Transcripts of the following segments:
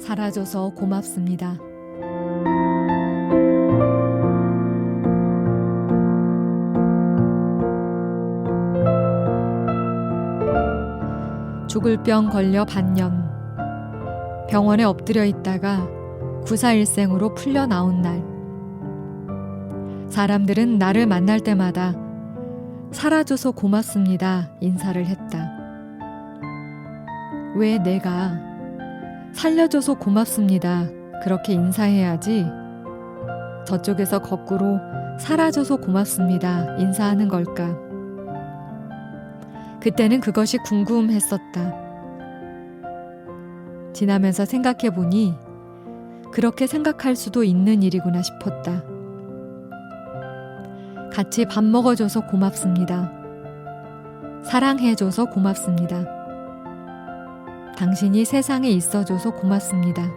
살아줘서 고맙습니다. 죽을 병 걸려 반년. 병원에 엎드려 있다가 구사일생으로 풀려 나온 날. 사람들은 나를 만날 때마다 살아줘서 고맙습니다 인사를 했다. 왜 내가 살려줘서 고맙습니다 그렇게 인사해야지 저쪽에서 거꾸로 살아줘서 고맙습니다 인사하는 걸까? 그때는 그것이 궁금했었다. 지나면서 생각해보니 그렇게 생각할 수도 있는 일이구나 싶었다. 같이 밥 먹어줘서 고맙습니다. 사랑해줘서 고맙습니다. 당신이 세상에 있어줘서 고맙습니다.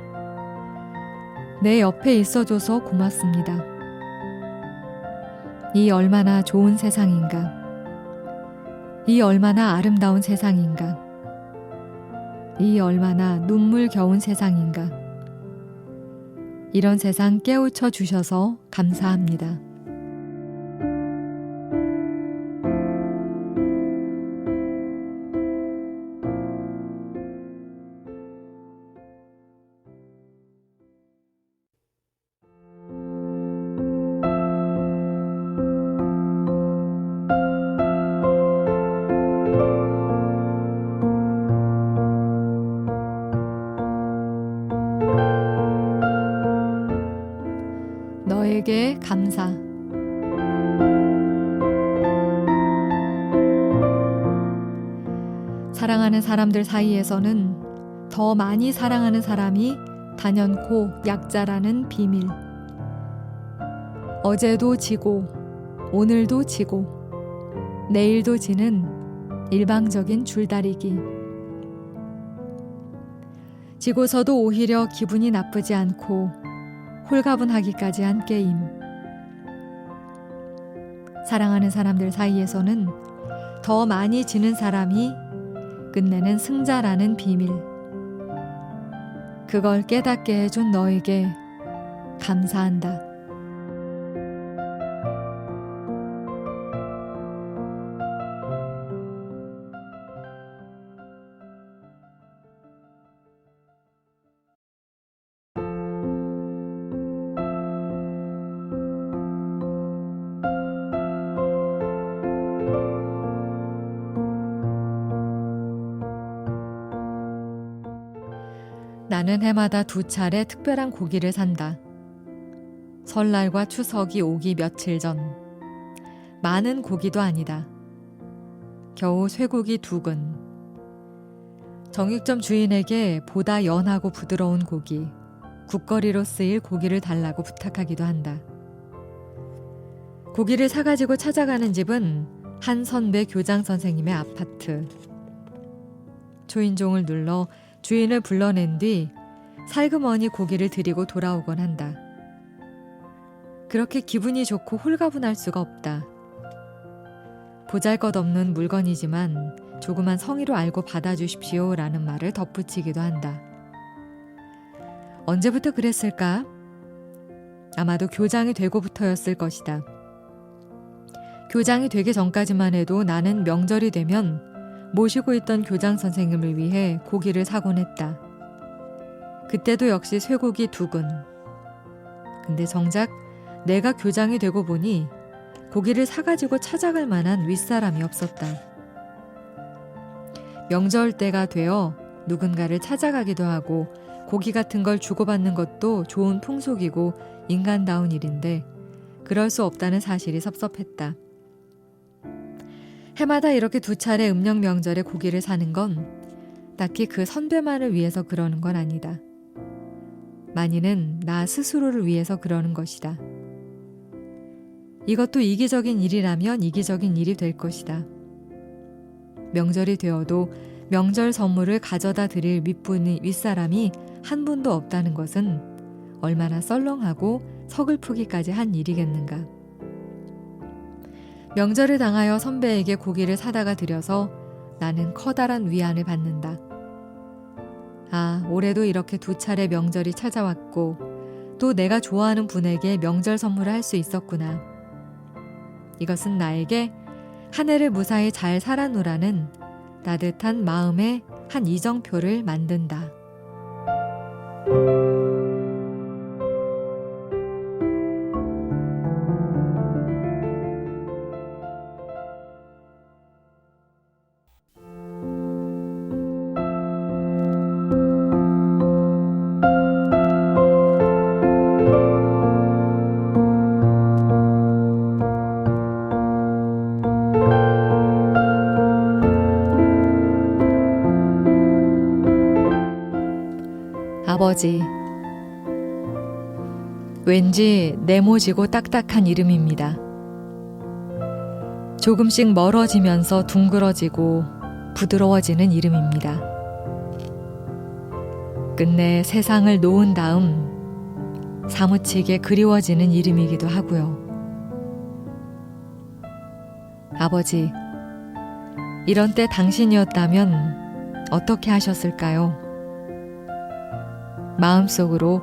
내 옆에 있어줘서 고맙습니다. 이 얼마나 좋은 세상인가. 이 얼마나 아름다운 세상인가. 이 얼마나 눈물겨운 세상인가. 이런 세상 깨우쳐 주셔서 감사합니다. 너에게 감사. 사랑하는 사람들 사이에서는 더 많이 사랑하는 사람이 단연코 약자라는 비밀. 어제도 지고 오늘도 지고 내일도 지는 일방적인 줄다리기. 지고서도 오히려 기분이 나쁘지 않고 홀가분하기까지 한 게임. 사랑하는 사람들 사이에서는 더 많이 지는 사람이 끝내는 승자라는 비밀. 그걸 깨닫게 해준 너에게 감사한다. 나는 해마다 2차례 특별한 고기를 산다. 설날과 추석이 오기 며칠 전. 많은 고기도 아니다. 겨우 쇠고기 2근. 정육점 주인에게 보다 연하고 부드러운 고기, 국거리로 쓰일 고기를 달라고 부탁하기도 한다. 고기를 사가지고 찾아가는 집은 한 선배 교장 선생님의 아파트. 초인종을 눌러 주인을 불러낸 뒤 살그머니 고기를 드리고 돌아오곤 한다. 그렇게 기분이 좋고 홀가분할 수가 없다. 보잘것없는 물건이지만 조그만 성의로 알고 받아주십시오 라는 말을 덧붙이기도 한다. 언제부터 그랬을까? 아마도 교장이 되고부터였을 것이다. 교장이 되기 전까지만 해도 나는 명절이 되면 모시고 있던 교장 선생님을 위해 고기를 사곤 했다. 그때도 역시 쇠고기 2근. 근데 정작 내가 교장이 되고 보니 고기를 사가지고 찾아갈 만한 윗사람이 없었다. 명절 때가 되어 누군가를 찾아가기도 하고 고기 같은 걸 주고받는 것도 좋은 풍속이고 인간다운 일인데 그럴 수 없다는 사실이 섭섭했다. 해마다 이렇게 2차례 음력 명절에 고기를 사는 건 딱히 그 선배만을 위해서 그러는 건 아니다. 많이는 나 스스로를 위해서 그러는 것이다. 이것도 이기적인 일이라면 이기적인 일이 될 것이다. 명절이 되어도 명절 선물을 가져다 드릴 윗사람이 한 분도 없다는 것은 얼마나 썰렁하고 서글프기까지 한 일이겠는가. 명절을 당하여 선배에게 고기를 사다가 드려서 나는 커다란 위안을 받는다. 아, 올해도 이렇게 2차례 명절이 찾아왔고 또 내가 좋아하는 분에게 명절 선물을 할 수 있었구나. 이것은 나에게 한 해를 무사히 잘 살아노라는 따뜻한 마음의 한 이정표를 만든다. 아버지. 왠지 네모지고 딱딱한 이름입니다. 조금씩 멀어지면서 둥그러지고 부드러워지는 이름입니다. 끝내 세상을 놓은 다음 사무치게 그리워지는 이름이기도 하고요. 아버지, 이런 때 당신이었다면 어떻게 하셨을까요? 마음속으로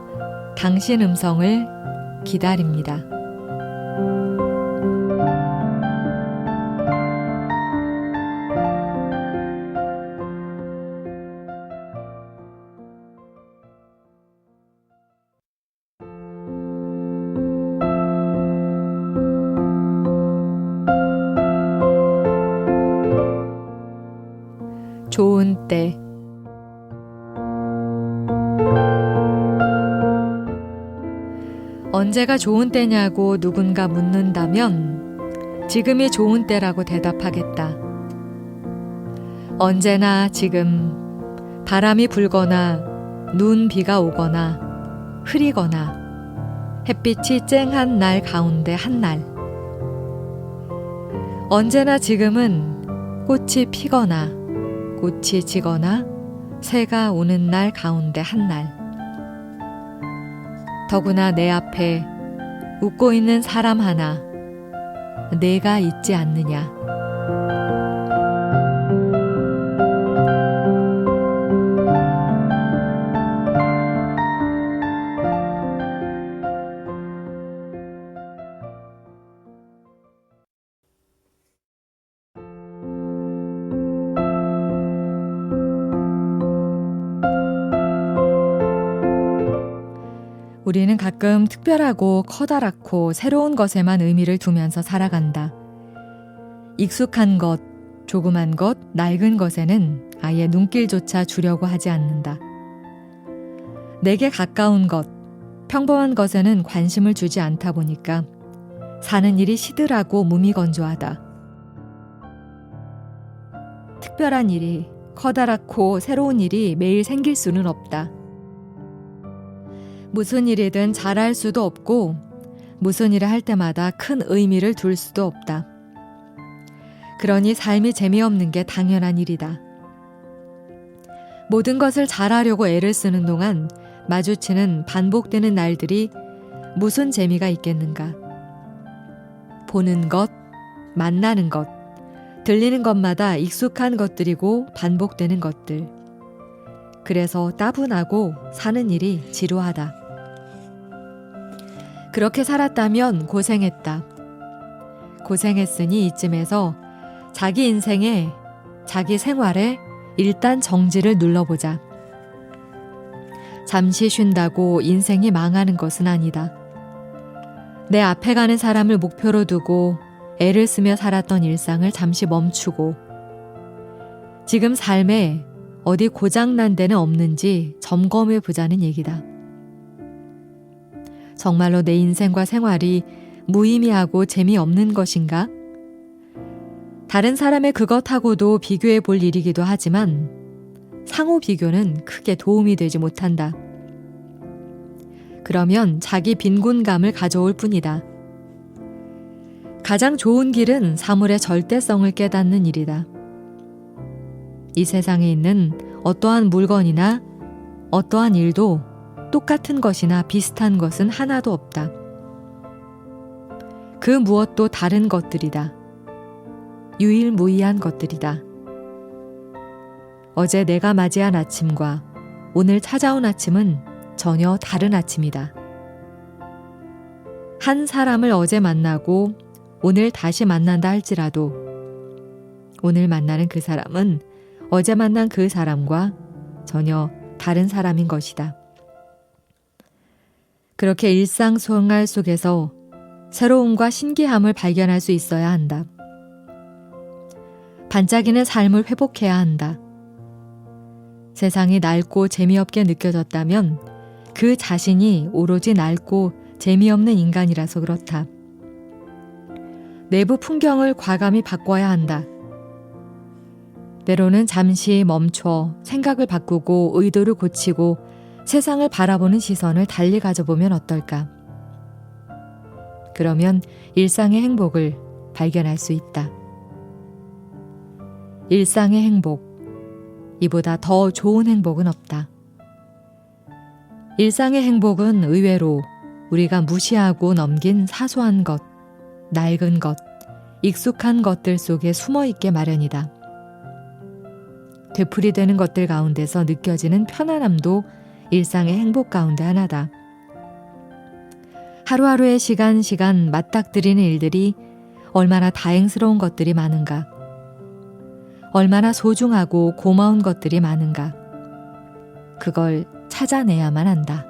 당신 음성을 기다립니다. 좋은 때. 언제가 좋은 때냐고 누군가 묻는다면 지금이 좋은 때라고 대답하겠다. 언제나 지금 바람이 불거나 비가 오거나 흐리거나 햇빛이 쨍한 날 가운데 한 날. 언제나 지금은 꽃이 피거나 꽃이 지거나 새가 오는 날 가운데 한 날. 더구나 내 앞에 웃고 있는 사람 하나, 내가 있지 않느냐. 우리는 가끔 특별하고 커다랗고 새로운 것에만 의미를 두면서 살아간다. 익숙한 것, 조그만 것, 낡은 것에는 아예 눈길조차 주려고 하지 않는다. 내게 가까운 것, 평범한 것에는 관심을 주지 않다 보니까 사는 일이 시들하고 무미건조하다. 특별한 일이, 커다랗고 새로운 일이 매일 생길 수는 없다. 무슨 일이든 잘할 수도 없고 무슨 일을 할 때마다 큰 의미를 둘 수도 없다. 그러니 삶이 재미없는 게 당연한 일이다. 모든 것을 잘하려고 애를 쓰는 동안 마주치는 반복되는 날들이 무슨 재미가 있겠는가. 보는 것, 만나는 것, 들리는 것마다 익숙한 것들이고 반복되는 것들. 그래서 따분하고 사는 일이 지루하다. 그렇게 살았다면 고생했다. 고생했으니 이쯤에서 자기 인생에, 자기 생활에 일단 정지를 눌러보자. 잠시 쉰다고 인생이 망하는 것은 아니다. 내 앞에 가는 사람을 목표로 두고 애를 쓰며 살았던 일상을 잠시 멈추고 지금 삶에 어디 고장난 데는 없는지 점검해 보자는 얘기다. 정말로 내 인생과 생활이 무의미하고 재미없는 것인가? 다른 사람의 그것하고도 비교해 볼 일이기도 하지만 상호 비교는 크게 도움이 되지 못한다. 그러면 자기 빈곤감을 가져올 뿐이다. 가장 좋은 길은 사물의 절대성을 깨닫는 일이다. 이 세상에 있는 어떠한 물건이나 어떠한 일도 똑같은 것이나 비슷한 것은 하나도 없다. 그 무엇도 다른 것들이다. 유일무이한 것들이다. 어제 내가 맞이한 아침과 오늘 찾아온 아침은 전혀 다른 아침이다. 한 사람을 어제 만나고 오늘 다시 만난다 할지라도 오늘 만나는 그 사람은 어제 만난 그 사람과 전혀 다른 사람인 것이다. 그렇게 일상생활 속에서 새로움과 신기함을 발견할 수 있어야 한다. 반짝이는 삶을 회복해야 한다. 세상이 낡고 재미없게 느껴졌다면 그 자신이 오로지 낡고 재미없는 인간이라서 그렇다. 내부 풍경을 과감히 바꿔야 한다. 때로는 잠시 멈춰 생각을 바꾸고 의도를 고치고 세상을 바라보는 시선을 달리 가져보면 어떨까? 그러면 일상의 행복을 발견할 수 있다. 일상의 행복, 이보다 더 좋은 행복은 없다. 일상의 행복은 의외로 우리가 무시하고 넘긴 사소한 것, 낡은 것, 익숙한 것들 속에 숨어 있게 마련이다. 되풀이되는 것들 가운데서 느껴지는 편안함도 일상의 행복 가운데 하나다. 하루하루의 시간 맞닥뜨리는 일들이 얼마나 다행스러운 것들이 많은가. 얼마나 소중하고 고마운 것들이 많은가. 그걸 찾아내야만 한다.